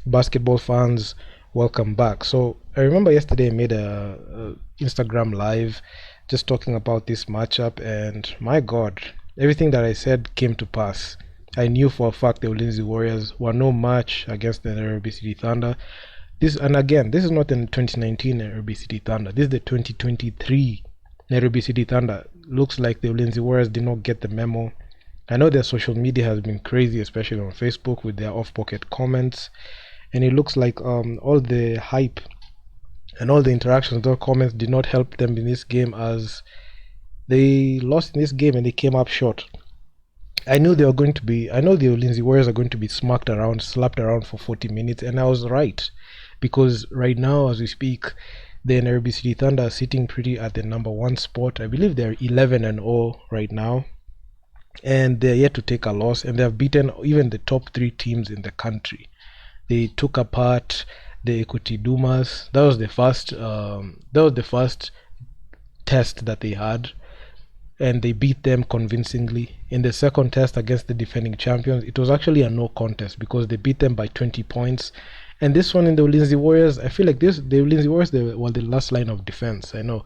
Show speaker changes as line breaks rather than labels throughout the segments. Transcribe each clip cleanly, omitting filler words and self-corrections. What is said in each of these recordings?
basketball fans, welcome back. So I remember yesterday I made a Instagram live just talking about this matchup, and my God, everything that I said came to pass. I knew for a fact the Ulinzi Warriors were no match against the Nariobi City Thunder. This is not the 2019 Nariobi City Thunder. This is the 2023 Nariobi City Thunder. Looks like the Ulinzi Warriors did not get the memo. I know their social media has been crazy, especially on Facebook with their off-pocket comments, and it looks like all the hype and all the interactions, those comments did not help them in this game, as they lost in this game and they came up short. I know the Ulinzi Warriors are going to be slapped around for 40 minutes, and I was right, because right now, as we speak, the Nariobi City Thunder are sitting pretty at the number 1 spot. I believe they're 11-0 right now, and they're yet to take a loss, and they have beaten even the top 3 teams in the country. They took apart the Equity Dumas. That was the first test that they had, and they beat them convincingly. In the second test against the defending champions, it was actually a no contest because they beat them by 20 points. And this one in the Ulinzi Warriors, I feel like the Ulinzi Warriors, they were the last line of defense. I know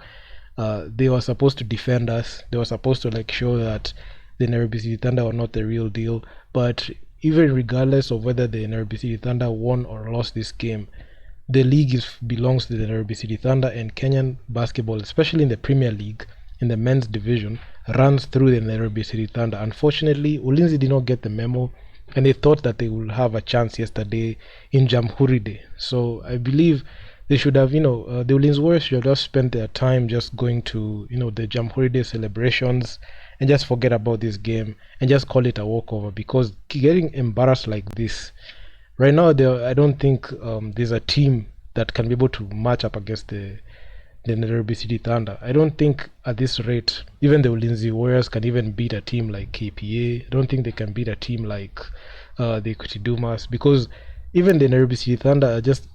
they were supposed to defend us. They were supposed to show that the Nariobi City Thunder were not the real deal. But even regardless of whether the Nariobi City Thunder won or lost this game, the league belongs to the Nariobi City Thunder, and Kenyan basketball, especially in the Premier League, in the men's division, runs through the Nariobi City Thunder. Unfortunately, Ulinzi did not get the memo, and they thought that they would have a chance yesterday in Jamhuri Day. So I believe they should have, the Ulinzi Warriors should have spent their time just going to, the Jamhuri Day celebrations and just forget about this game and just call it a walkover, because getting embarrassed like this right now, I don't think there's a team that can be able to match up against the Nariobi City Thunder. I don't think at this rate even the Ulinzi Warriors can even beat a team like KPA. I don't think they can beat a team like the Equity Dumas, because even the Nariobi City Thunder are just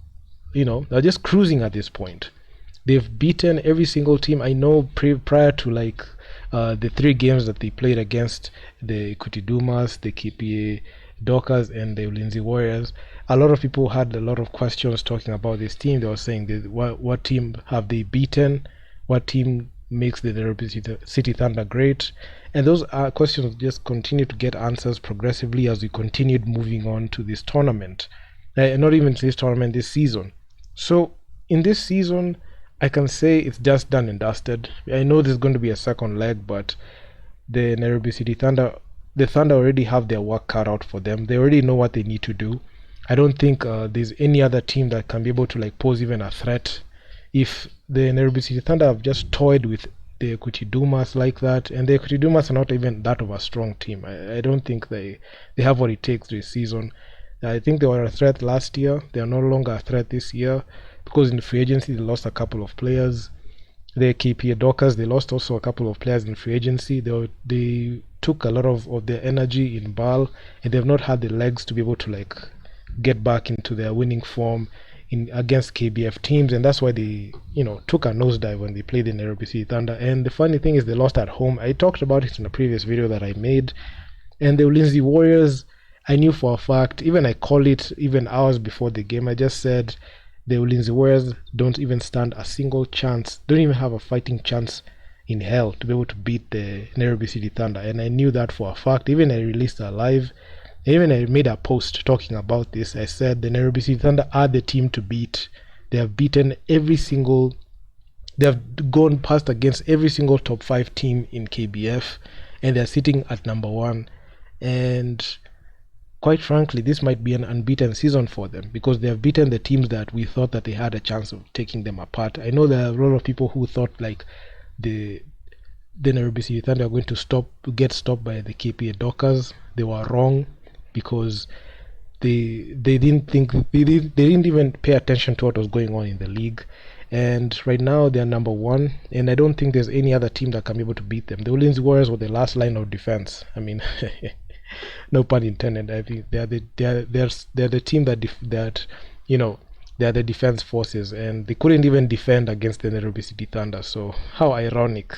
they're just cruising at this point. They've beaten every single team. I know prior to the 3 games that they played against the Equity Dumas, the KPA Dockers, and the Ulinzi Warriors, a lot of people had a lot of questions talking about this team. They were saying what team have they beaten, what team makes the Nariobi City Thunder great, and those questions just continue to get answers progressively as we continued moving on to this tournament. Not even this tournament, this season. So in this season, I can say it's just done and dusted. I know there's going to be a second leg, but the Nariobi City Thunder, the Thunder already have their work cut out for them. They already know what they need to do. I don't think there's any other team that can be able to pose even a threat. If the Nariobi City Thunder have just toyed with the Equity Dumas like that, and the Equity Dumas are not even that of a strong team, I don't think they have what it takes this season. I think they were a threat last year. They are no longer a threat this year, because in the free agency they lost a couple of players. The KPA Dockers, they lost also a couple of players in free agency. They took a lot of their energy in BAL, and they've not had the legs to be able to get back into their winning form against KBF teams, and that's why they took a nosedive when they played the Nariobi City Thunder. And the funny thing is, they lost at home. I talked about it in a previous video that I made. And the Ulinzi Warriors, I knew for a fact, even I called it even hours before the game. I just said the Ulinzi Warriors don't even stand a single chance, don't even have a fighting chance in hell to be able to beat the Nariobi City Thunder, and I knew that for a fact. Even I released a live, even I made a post talking about this. I said the Nariobi City Thunder are the team to beat. They have beaten they have gone past against every single top 5 team in KBF, and they're sitting at number 1. And quite frankly, this might be an unbeaten season for them, because they have beaten the teams that we thought that they had a chance of taking them apart. I know there are a lot of people who thought the Nariobi City Thunder are going to get stopped by the KPA Dockers. They were wrong, because they didn't even pay attention to what was going on in the league. And right now they are number 1, and I don't think there's any other team that can be able to beat them. The Ulinzi Warriors were the last line of defense. I mean, no pun intended. I think they're the team that they are the defense forces, and they couldn't even defend against the Nariobi City Thunder. So how ironic,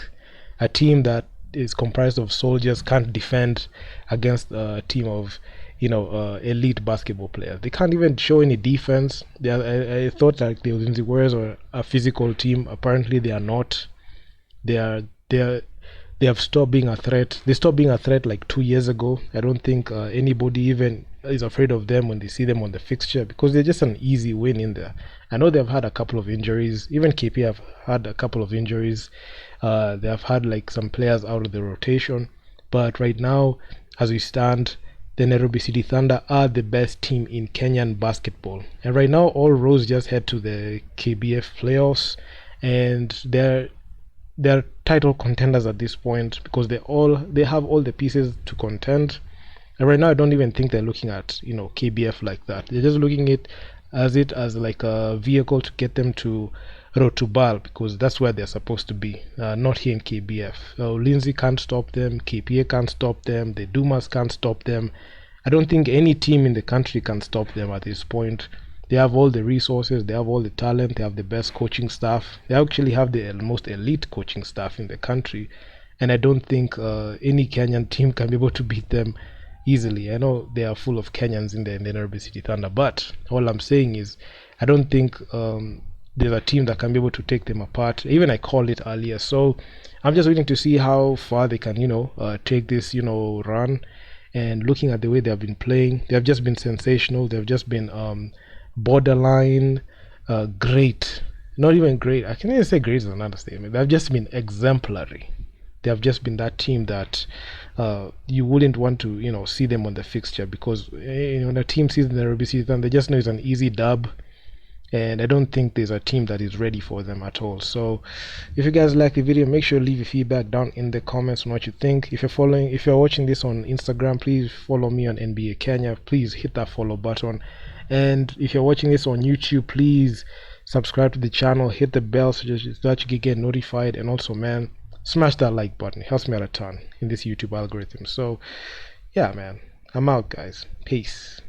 a team that is comprised of soldiers can't defend against a team of elite basketball players. They can't even show any defense. I thought like the Ulinzi Warriors were a physical team. Apparently, they are not. They are they have stopped being a threat. They stopped being a threat like 2 years ago. I don't think anybody even is afraid of them when they see them on the fixture because they're just an easy win in there. I know they've had a couple of injuries. Even KP have had a couple of injuries. They have had like some players out of the rotation. But right now, as we stand, the Nairobi City Thunder are the best team in Kenyan basketball. And right now, all roads just head to the KBF playoffs, and they're title contenders at this point because they have all the pieces to contend. And right now, I don't even think they're looking at KBF like that. They're just looking at it as like a vehicle to get them to road to Bal because that's where they're supposed to be, not here in KBF. Ulinzi can't stop them, KPA can't stop them, the Dumas can't stop them. I don't think any team in the country can stop them at this point. They have all the resources, they have all the talent, they have the best coaching staff. They actually have the most elite coaching staff in the country, and I don't think any Kenyan team can be able to beat them easily. I know they are full of Kenyans in the Nairobi City Thunder, but all I'm saying is I don't think there's a team that can be able to take them apart. Even I called it earlier, so I'm just waiting to see how far they can take this run. And looking at the way they have been playing, they have just been sensational. They've just been borderline great. Not even great. I can't even say great is an understatement. They've just been exemplary. They have just been that team that you wouldn't want to see them on the fixture because when a team sees the Nairobi season, they just know it's an easy dub, and I don't think there's a team that is ready for them at all. So if you guys like the video, make sure to leave your feedback down in the comments on what you think. If you're watching this on Instagram, please follow me on NBAKenya. Please hit that follow button. And if you're watching this on YouTube, please subscribe to the channel, hit the bell so that you can get notified. And also, man, smash that like button. It helps me out a ton in this YouTube algorithm. So yeah, man, I'm out, guys. Peace.